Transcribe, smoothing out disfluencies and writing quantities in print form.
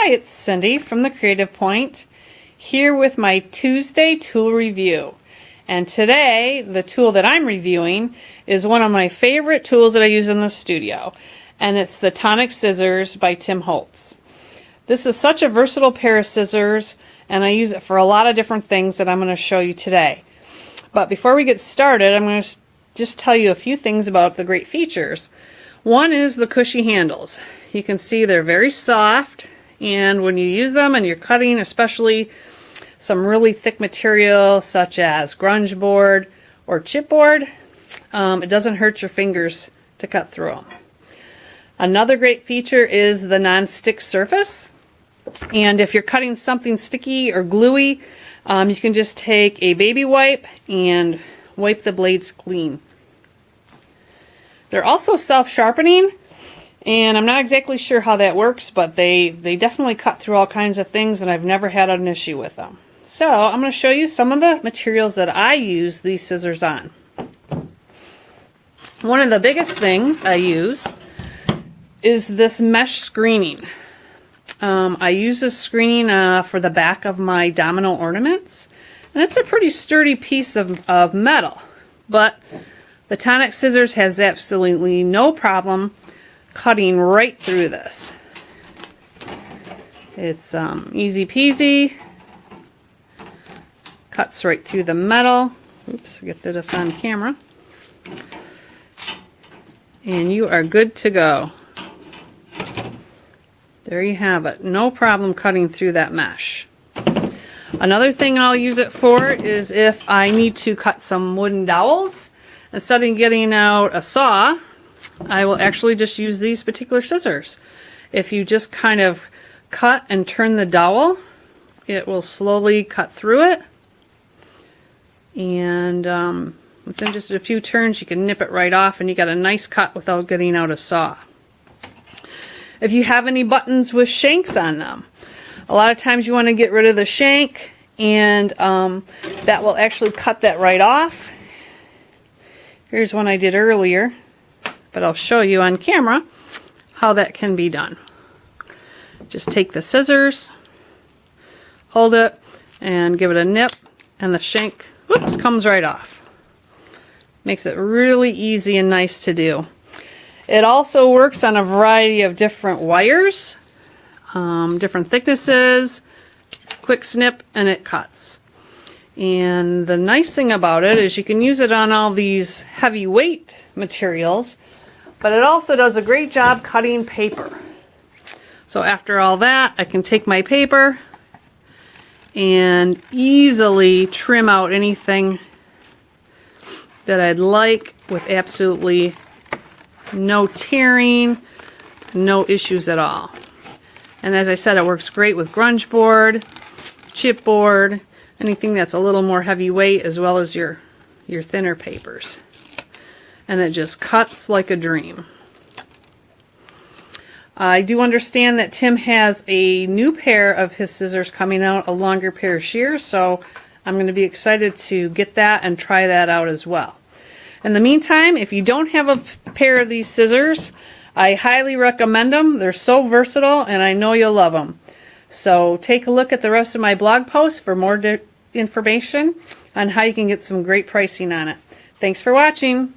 Hi, it's Cindy from The Creative Point, here with my Tuesday tool review. And today, the tool that I'm reviewing is one of my favorite tools that I use in the studio, and it's the Tonic Scissors by Tim Holtz. This is such a versatile pair of scissors, and I use it for a lot of different things that I'm going to show you today. But before we get started, I'm going to just tell you a few things about the great features. One is the cushy handles. You can see they're very soft, and when you use them and you're cutting, especially some really thick material such as grunge board or chipboard, it doesn't hurt your fingers to cut through them. Another great feature is the non-stick surface, and if you're cutting something sticky or gluey, you can just take a baby wipe and wipe the blades clean. They're also self-sharpening, and I'm not exactly sure how that works, but they definitely cut through all kinds of things, and I've never had an issue with them. So I'm going to show you some of the materials that I use these scissors on. One of the biggest things I use is this mesh screening. I use this screening for the back of my domino ornaments, and it's a pretty sturdy piece of metal, but the Tonic Scissors has absolutely no problem cutting right through this. It's easy peasy, cuts right through the metal. Oops, get this on camera. And you are good to go. There you have it. No problem cutting through that mesh. Another thing I'll use it for is if I need to cut some wooden dowels. Instead of getting out a saw, I will actually just use these particular scissors. If you just kind of cut and turn the dowel, it will slowly cut through it. And within just a few turns, you can nip it right off, and you got a nice cut without getting out a saw. If you have any buttons with shanks on them, a lot of times you want to get rid of the shank, and that will actually cut that right off. Here's one I did earlier, but I'll show you on camera how that can be done. Just take the scissors, hold it, and give it a nip, and the shank, whoops, comes right off. Makes it really easy and nice to do. It also works on a variety of different wires, different thicknesses, quick snip, and it cuts. And the nice thing about it is you can use it on all these heavyweight materials, but it also does a great job cutting paper. So after all that, I can take my paper and easily trim out anything that I'd like with absolutely no tearing, no issues at all. And as I said, it works great with grunge board, chipboard, anything that's a little more heavyweight, as well as your thinner papers. And it just cuts like a dream. I do understand that Tim has a new pair of his scissors coming out, a longer pair of shears, so I'm going to be excited to get that and try that out as well. In the meantime, if you don't have a pair of these scissors, I highly recommend them. They're so versatile, and I know you'll love them. So take a look at the rest of my blog posts for more information on how you can get some great pricing on it. Thanks for watching.